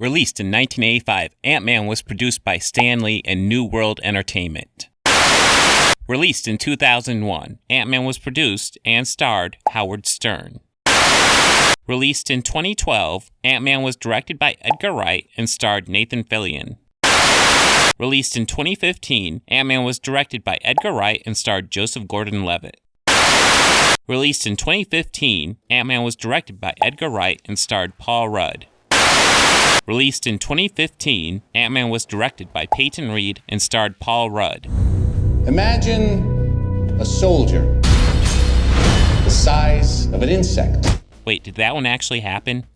Released in 1985, Ant-Man was produced by Stan Lee and New World Entertainment. Released in 2001, Ant-Man was produced and starred Howard Stern. Released in 2012, Ant-Man was directed by Edgar Wright and starred Nathan Fillion. Released in 2015, Ant-Man was directed by Edgar Wright and starred Joseph Gordon-Levitt. Released in 2015, Ant-Man was directed by Edgar Wright and starred Paul Rudd. Released in 2015, Ant-Man was directed by Peyton Reed and starred Paul Rudd. Imagine a soldier the size of an insect. Wait, did that one actually happen?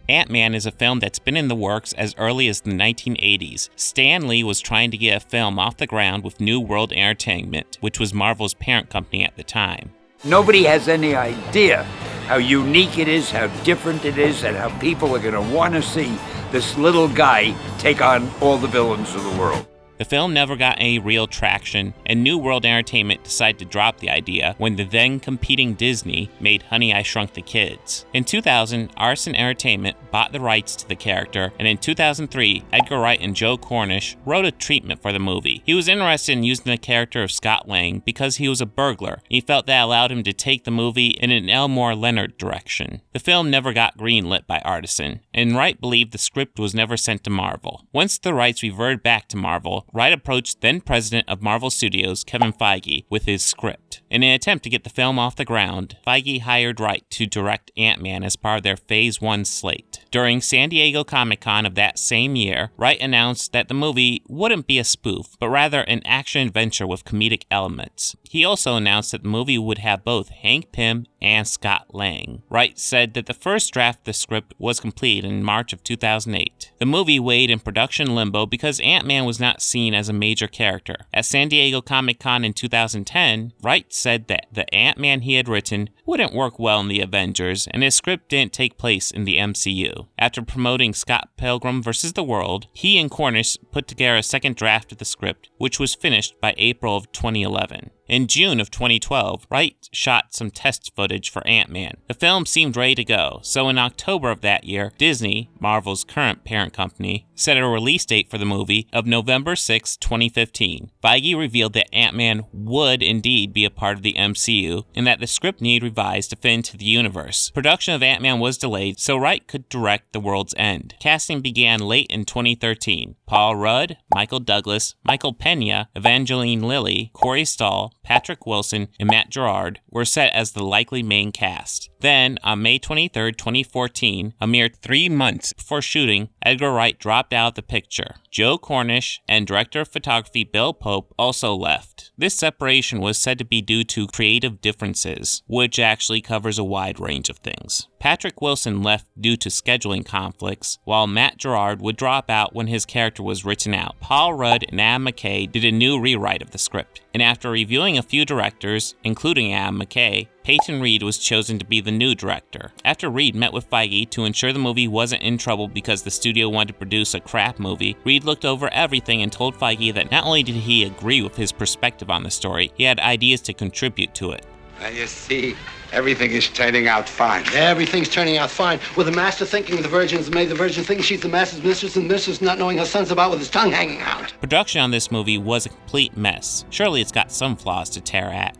Ant-Man is a film that's been in the works as early as the 1980s. Stan Lee was trying to get a film off the ground with New World Entertainment, which was Marvel's parent company at the time. Nobody has any idea how unique it is, how different it is, and how people are going to want to see this little guy take on all the villains of the world. The film never got any real traction, and New World Entertainment decided to drop the idea when the then competing Disney made Honey, I Shrunk the Kids. In 2000, Arson Entertainment bought the rights to the character, and in 2003, Edgar Wright and Joe Cornish wrote a treatment for the movie. He was interested in using the character of Scott Lang because he was a burglar. He felt that allowed him to take the movie in an Elmore Leonard direction. The film never got greenlit by Artisan, and Wright believed the script was never sent to Marvel. Once the rights reverted back to Marvel, Wright approached then-president of Marvel Studios, Kevin Feige, with his script. In an attempt to get the film off the ground, Feige hired Wright to direct Ant-Man as part of their Phase 1 slate. During San Diego Comic-Con of that same year, Wright announced that the movie wouldn't be a spoof, but rather an action-adventure with comedic elements. He also announced that the movie would have both Hank Pym and Scott Lang. Wright said that the first draft of the script was completed in March of 2008. The movie weighed in production limbo because Ant-Man was not seen as a major character. At San Diego Comic-Con in 2010, Wright said that the Ant-Man he had written wouldn't work well in the Avengers, and his script didn't take place in the MCU. After promoting Scott Pilgrim vs. the World, he and Cornish put together a second draft of the script, which was finished by April of 2011. In June of 2012, Wright shot some test footage for Ant-Man. The film seemed ready to go, so in October of that year, Disney, Marvel's current parent company, set a release date for the movie of November 6, 2015. Feige revealed that Ant-Man would indeed be a part of the MCU, and that the script needed revised to fit into the universe. Production of Ant-Man was delayed, so Wright could direct The World's End. Casting began late in 2013. Paul Rudd, Michael Douglas, Michael Pena, Evangeline Lilly, Corey Stoll, Patrick Wilson, and Matt Gerard were set as the likely main cast. Then, on May 23, 2014, a mere 3 months before shooting, Edgar Wright dropped out of the picture. Joe Cornish and director of photography Bill Pope also left. This separation was said to be due to creative differences, which actually covers a wide range of things. Patrick Wilson left due to scheduling conflicts, while Matt Gerard would drop out when his character was written out. Paul Rudd and Adam McKay did a new rewrite of the script, and after reviewing a few directors, including Adam McKay, Peyton Reed was chosen to be the new director. After Reed met with Feige to ensure the movie wasn't in trouble because the studio wanted to produce a crap movie, Reed looked over everything and told Feige that not only did he agree with his perspective on the story, he had ideas to contribute to it. You see, everything is turning out fine. Everything's turning out fine. With the master thinking the Virgin's made the Virgin think she's the master's mistress, and the mistress not knowing her son's about with his tongue hanging out. Production on this movie was a complete mess. Surely it's got some flaws to tear at.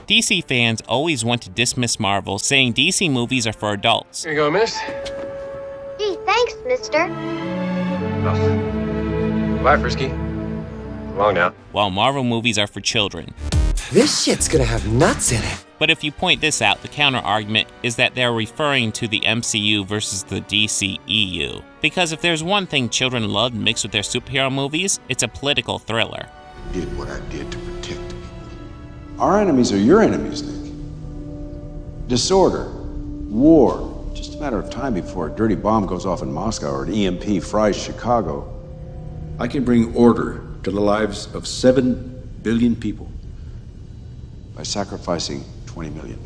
DC fans always want to dismiss Marvel, saying DC movies are for adults. Here you go, miss. Gee, thanks, mister. Oh. Bye, Frisky. Long now. While Marvel movies are for children. This shit's gonna have nuts in it. But if you point this out, the counter-argument is that they're referring to the MCU versus the DCEU. Because if there's one thing children love mixed with their superhero movies, it's a political thriller. I did what I did to protect the people. Our enemies are your enemies, Nick. Disorder, war. Just a matter of time before a dirty bomb goes off in Moscow or an EMP fries Chicago. I can bring order to the lives of 7 billion people by sacrificing 20 million.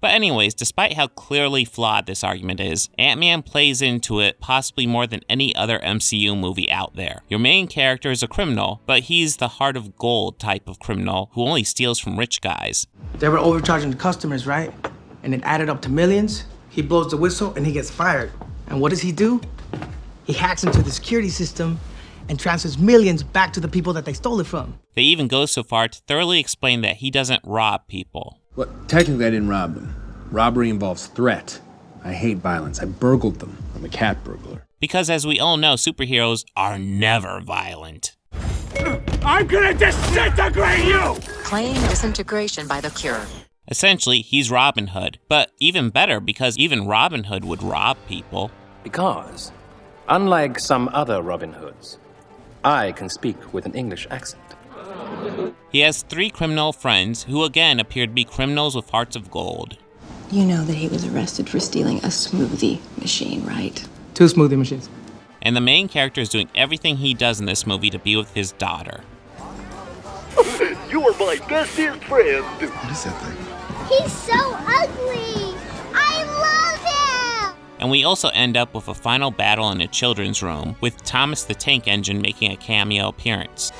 But anyways, despite how clearly flawed this argument is, Ant-Man plays into it possibly more than any other MCU movie out there. Your main character is a criminal, but he's the heart of gold type of criminal who only steals from rich guys. They were overcharging the customers, right? And it added up to millions. He blows the whistle and he gets fired. And what does he do? He hacks into the security system and transfers millions back to the people that they stole it from. They even go so far to thoroughly explain that he doesn't rob people. Well, technically I didn't rob them. Robbery involves threat. I hate violence. I burgled them. I'm a cat burglar. Because as we all know, superheroes are never violent. I'm gonna disintegrate you! Claim disintegration by the Cure. Essentially, he's Robin Hood. But even better, because even Robin Hood would rob people. Because, unlike some other Robin Hoods, I can speak with an English accent. He has 3 criminal friends who again appear to be criminals with hearts of gold. You know that he was arrested for stealing a smoothie machine, right? 2 smoothie machines. And the main character is doing everything he does in this movie to be with his daughter. You are my bestest friend. What is that thing? He's so ugly. I love him. And we also end up with a final battle in a children's room, with Thomas the Tank Engine making a cameo appearance.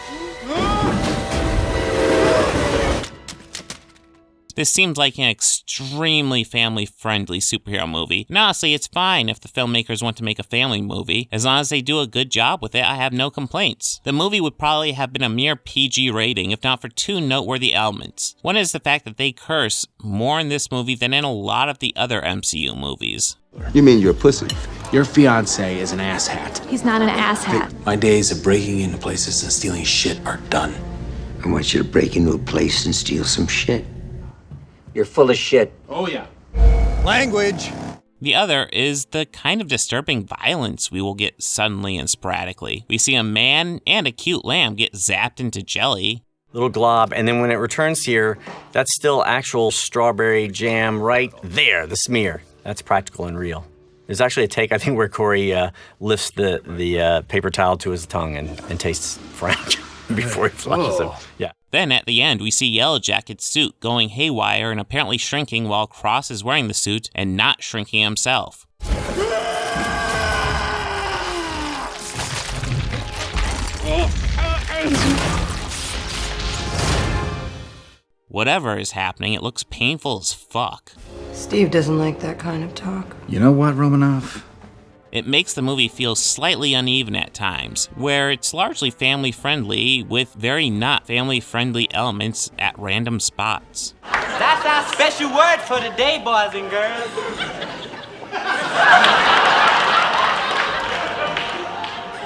This seems like an extremely family-friendly superhero movie. And honestly, it's fine if the filmmakers want to make a family movie. As long as they do a good job with it, I have no complaints. The movie would probably have been a mere PG rating if not for 2 noteworthy elements. One is the fact that they curse more in this movie than in a lot of the other MCU movies. You mean you're a pussy? Your fiancé is an asshat. He's not an asshat. My days of breaking into places and stealing shit are done. I want you to break into a place and steal some shit. You're full of shit. Oh, yeah. Language. The other is the kind of disturbing violence we will get suddenly and sporadically. We see a man and a cute lamb get zapped into jelly. Little glob, and then when it returns here, that's still actual strawberry jam right there, the smear. That's practical and real. There's actually a take, I think, where Corey lifts the paper towel to his tongue and tastes Frank before he flushes him. Yeah. Then at the end, we see Yellow Jacket's suit going haywire and apparently shrinking while Cross is wearing the suit and not shrinking himself. Whatever is happening, it looks painful as fuck. Steve doesn't like that kind of talk. You know what, Romanoff? It makes the movie feel slightly uneven at times, where it's largely family-friendly with very not family-friendly elements at random spots. That's our special word for the day, boys and girls.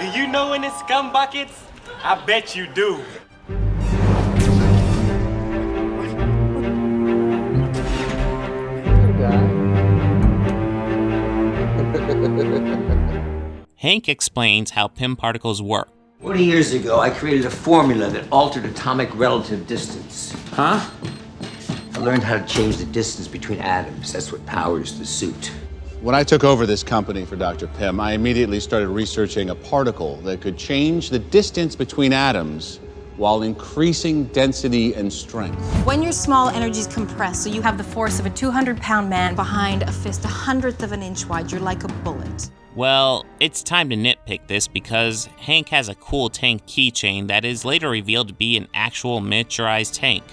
Do you know any scum buckets? I bet you do. Hank explains how PIM particles work. 40 years ago, I created a formula that altered atomic relative distance. Huh? I learned how to change the distance between atoms. That's what powers the suit. When I took over this company for Dr. Pym, I immediately started researching a particle that could change the distance between atoms while increasing density and strength. When your small energies compress, so you have the force of a 200-pound man behind a fist 1/100th of an inch wide, you're like a bullet. Well, it's time to nitpick this because Hank has a cool tank keychain that is later revealed to be an actual miniaturized tank.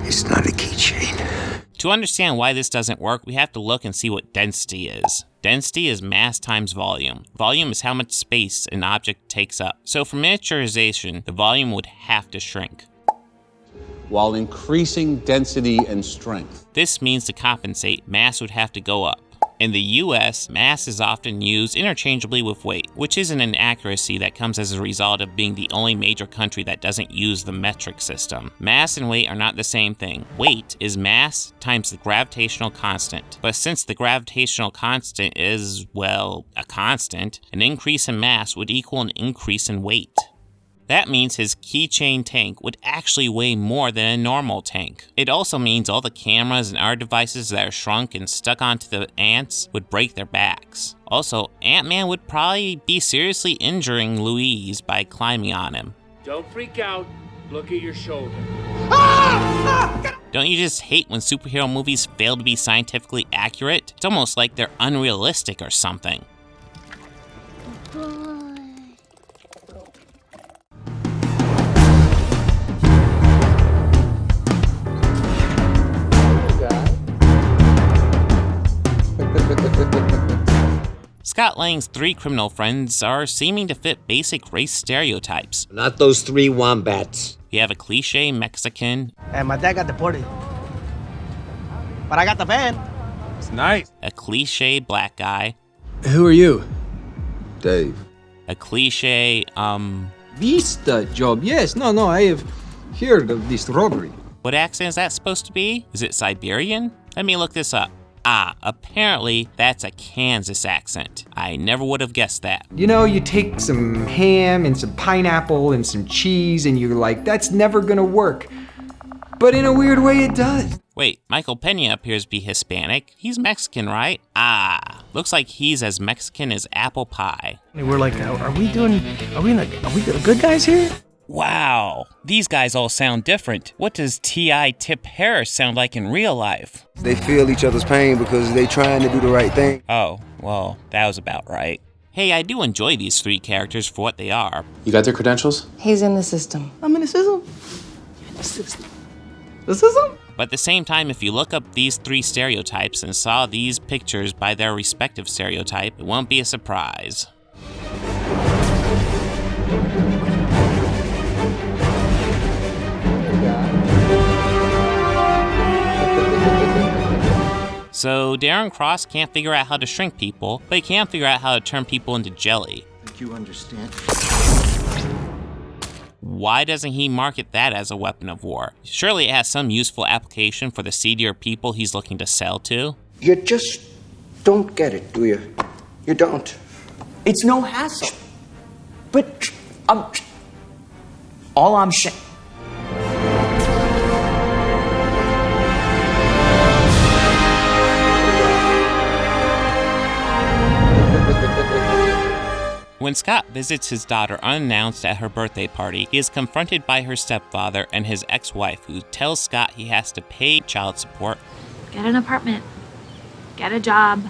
It's not a keychain. To understand why this doesn't work, we have to look and see what density is. Density is mass times volume. Volume is how much space an object takes up. So for miniaturization, the volume would have to shrink, while increasing density and strength. This means to compensate, mass would have to go up. In the US, mass is often used interchangeably with weight, which is an inaccuracy that comes as a result of being the only major country that doesn't use the metric system. Mass and weight are not the same thing. Weight is mass times the gravitational constant. But since the gravitational constant is, well, a constant, an increase in mass would equal an increase in weight. That means his keychain tank would actually weigh more than a normal tank. It also means all the cameras and other devices that are shrunk and stuck onto the ants would break their backs. Also, Ant-Man would probably be seriously injuring Louise by climbing on him. Don't freak out. Look at your shoulder. Don't you just hate when superhero movies fail to be scientifically accurate? It's almost like they're unrealistic or something. Scott Lang's 3 criminal friends are seeming to fit basic race stereotypes. Not those 3 wombats. You have a cliche Mexican. And my dad got deported. But I got the van. It's nice. A cliche black guy. Who are you? Dave. A cliche, This job, yes. No, I have heard of this robbery. What accent is that supposed to be? Is it Siberian? Let me look this up. Apparently that's a Kansas accent. I never would have guessed that. You know, you take some ham and some pineapple and some cheese and you're like, that's never gonna work. But in a weird way it does. Wait, Michael Pena appears to be Hispanic. He's Mexican, right? Looks like he's as Mexican as apple pie. We're like, are we the good guys here? Wow, these guys all sound different. What does T.I. Tip Harris sound like in real life? They feel each other's pain because they trying to do the right thing. Oh, well, that was about right. Hey, I do enjoy these 3 characters for what they are. You got their credentials? He's in the system. I'm in the system? The system? The system? But at the same time, if you look up these 3 stereotypes and saw these pictures by their respective stereotype, it won't be a surprise. So Darren Cross can't figure out how to shrink people, but he can figure out how to turn people into jelly. Do you understand? Why doesn't he market that as a weapon of war? Surely it has some useful application for the seedier people he's looking to sell to. You just don't get it, do you? You don't. It's no hassle. But all I'm saying. When Scott visits his daughter unannounced at her birthday party, he is confronted by her stepfather and his ex-wife, who tells Scott he has to pay child support. Get an apartment, get a job,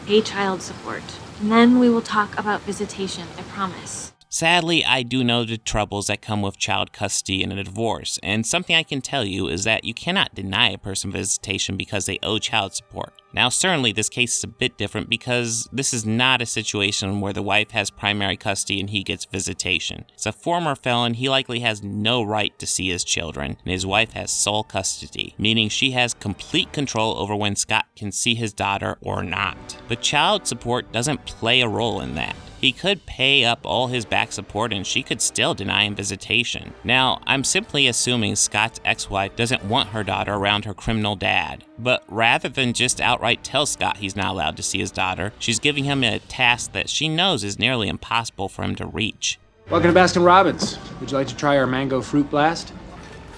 pay child support, and then we will talk about visitation, I promise. Sadly, I do know the troubles that come with child custody in a divorce, and something I can tell you is that you cannot deny a person visitation because they owe child support. Now, certainly this case is a bit different because this is not a situation where the wife has primary custody and he gets visitation. As a former felon, he likely has no right to see his children, and his wife has sole custody, meaning she has complete control over when Scott can see his daughter or not. But child support doesn't play a role in that. He could pay up all his back support and she could still deny him visitation. Now, I'm simply assuming Scott's ex-wife doesn't want her daughter around her criminal dad. But rather than just outright tell Scott he's not allowed to see his daughter, she's giving him a task that she knows is nearly impossible for him to reach. Welcome to Baskin Robbins. Would you like to try our mango fruit blast?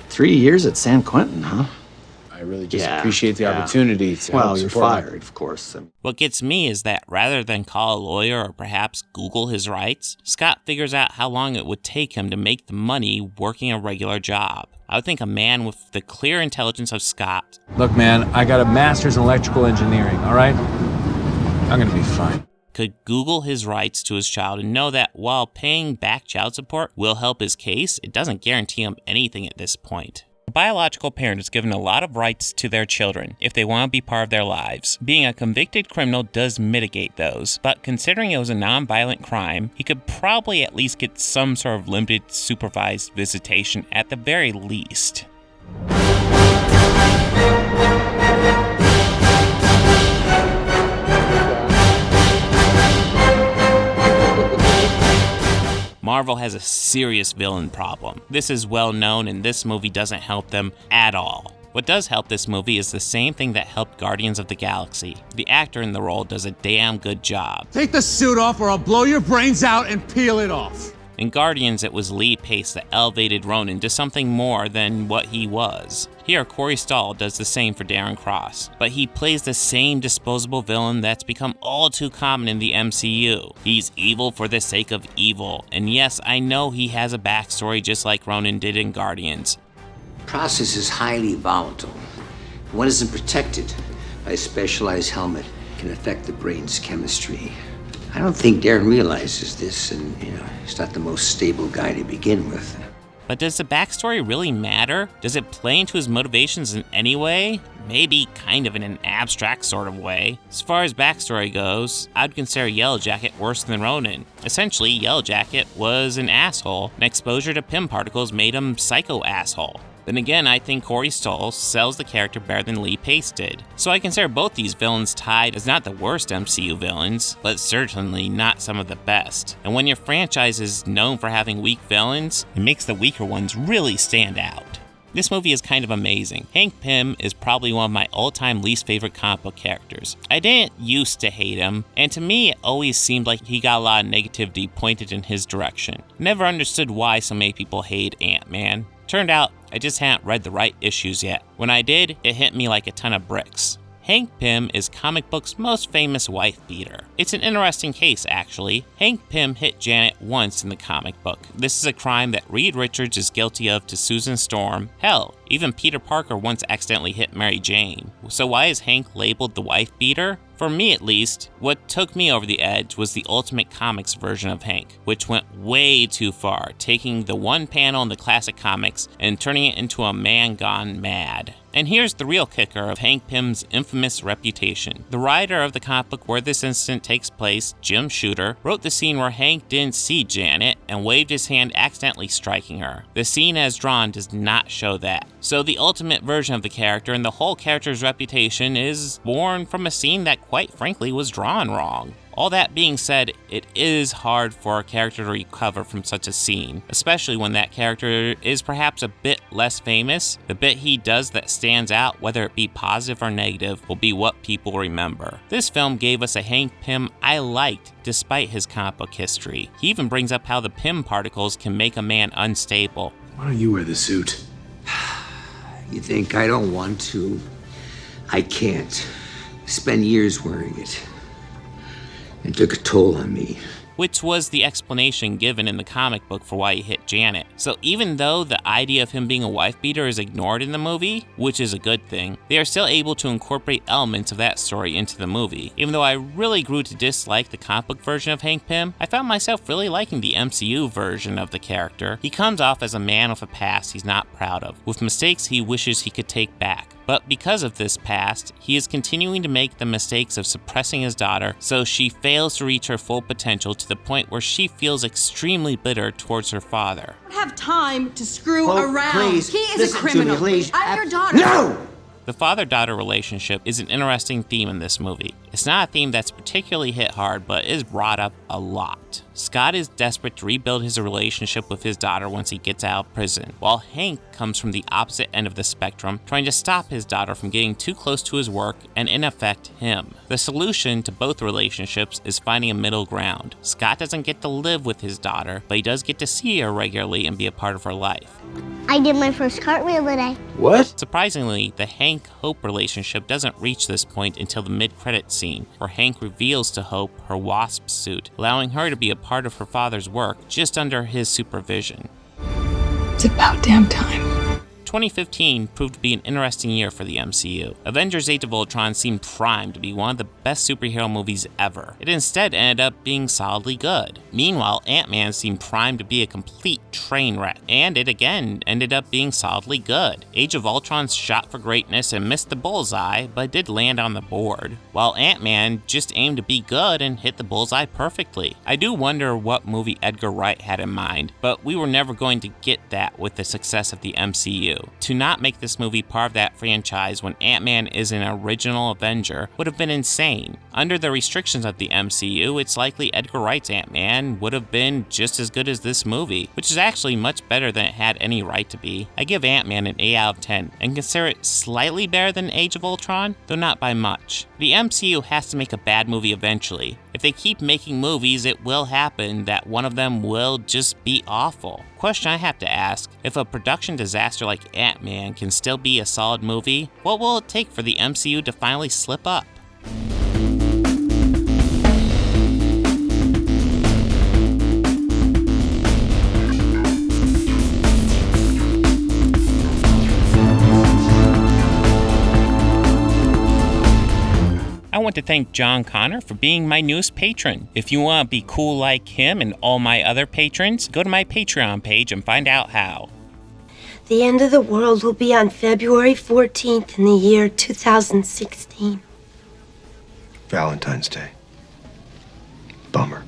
3 years at San Quentin, huh? I really just appreciate the opportunity to help you're support fired, of course. What gets me is that rather than call a lawyer or perhaps Google his rights, Scott figures out how long it would take him to make the money working a regular job. I would think a man with the clear intelligence of Scott. Look, man, I got a master's in electrical engineering, all right? I'm gonna be fine. Could Google his rights to his child and know that while paying back child support will help his case, it doesn't guarantee him anything at this point. A biological parent is given a lot of rights to their children if they want to be part of their lives. Being a convicted criminal does mitigate those, but considering it was a non-violent crime, he could probably at least get some sort of limited supervised visitation at the very least. Marvel has a serious villain problem. This is well known, and this movie doesn't help them at all. What does help this movie is the same thing that helped Guardians of the Galaxy. The actor in the role does a damn good job. Take the suit off or I'll blow your brains out and peel it off. In Guardians, it was Lee Pace that elevated Ronan to something more than what he was. Here, Corey Stoll does the same for Darren Cross, but he plays the same disposable villain that's become all too common in the MCU. He's evil for the sake of evil, and yes, I know he has a backstory just like Ronan did in Guardians. Process is highly volatile. One isn't protected by a specialized helmet. It can affect the brain's chemistry. I don't think Darren realizes this, and, he's not the most stable guy to begin with. But does the backstory really matter? Does it play into his motivations in any way? Maybe kind of in an abstract sort of way. As far as backstory goes, I'd consider Yellow Jacket worse than Ronan. Essentially, Yellow Jacket was an asshole, and exposure to PIM particles made him psycho-asshole. Then again, I think Corey Stoll sells the character better than Lee Pace did. So I consider both these villains tied as not the worst MCU villains, but certainly not some of the best. And when your franchise is known for having weak villains, it makes the weaker ones really stand out. This movie is kind of amazing. Hank Pym is probably one of my all-time least favorite comic book characters. I didn't used to hate him, and to me it always seemed like he got a lot of negativity pointed in his direction. Never understood why so many people hate Ant-Man. Turned out, I just hadn't read the right issues yet. When I did, it hit me like a ton of bricks. Hank Pym is comic book's most famous wife beater. It's an interesting case, actually. Hank Pym hit Janet once in the comic book. This is a crime that Reed Richards is guilty of to Susan Storm. Hell, even Peter Parker once accidentally hit Mary Jane. So why is Hank labeled the wife beater? For me at least, what took me over the edge was the Ultimate Comics version of Hank, which went way too far, taking the one panel in the classic comics and turning it into a man gone mad. And here's the real kicker of Hank Pym's infamous reputation. The writer of the comic book where this incident takes place, Jim Shooter, wrote the scene where Hank didn't see Janet and waved his hand accidentally striking her. The scene as drawn does not show that. So the ultimate version of the character and the whole character's reputation is born from a scene that quite frankly was drawn wrong. All that being said, it is hard for a character to recover from such a scene, especially when that character is perhaps a bit less famous. The bit he does that stands out, whether it be positive or negative, will be what people remember. This film gave us a Hank Pym I liked despite his comic book history. He even brings up how the PIM particles can make a man unstable. Why don't you wear the suit? You think I don't want to? I can't. Spend years wearing it. It took a toll on me. Which was the explanation given in the comic book for why he hit Janet. So even though the idea of him being a wife beater is ignored in the movie, which is a good thing, they are still able to incorporate elements of that story into the movie. Even though I really grew to dislike the comic book version of Hank Pym, I found myself really liking the MCU version of the character. He comes off as a man with a past he's not proud of, with mistakes he wishes he could take back. But because of this past, he is continuing to make the mistakes of suppressing his daughter so she fails to reach her full potential to the point where she feels extremely bitter towards her father. I don't have time to screw around. Please, he is listen a criminal. To me, please. I'm your daughter. No! The father-daughter relationship is an interesting theme in this movie. It's not a theme that's particularly hit hard, but is brought up a lot. Scott is desperate to rebuild his relationship with his daughter once he gets out of prison, while Hank comes from the opposite end of the spectrum, trying to stop his daughter from getting too close to his work and, in effect, him. The solution to both relationships is finding a middle ground. Scott doesn't get to live with his daughter, but he does get to see her regularly and be a part of her life. I did my first cartwheel today. What? Surprisingly, the Hank-Hope relationship doesn't reach this point until the mid-credits scene, where Hank reveals to Hope her wasp suit, allowing her to be a part of her father's work just under his supervision. It's about damn time. 2015 proved to be an interesting year for the MCU. Avengers Age of Ultron seemed primed to be one of the best superhero movies ever. It instead ended up being solidly good. Meanwhile, Ant-Man seemed primed to be a complete train wreck, and it again ended up being solidly good. Age of Ultron's shot for greatness and missed the bullseye, but did land on the board, while Ant-Man just aimed to be good and hit the bullseye perfectly. I do wonder what movie Edgar Wright had in mind, but we were never going to get that with the success of the MCU. To not make this movie part of that franchise when Ant-Man is an original Avenger would have been insane. Under the restrictions of the MCU, it's likely Edgar Wright's Ant-Man would have been just as good as this movie, which is actually much better than it had any right to be. I give Ant-Man an 8 out of 10, and consider it slightly better than Age of Ultron, though not by much. The MCU has to make a bad movie eventually. If they keep making movies, it will happen that one of them will just be awful. Question I have to ask, if a production disaster like Ant-Man can still be a solid movie, what will it take for the MCU to finally slip up? I want to thank John Connor for being my newest patron. If you want to be cool like him and all my other patrons, go to my Patreon page and find out how. The end of the world will be on February 14th in the year 2016. Valentine's Day. Bummer.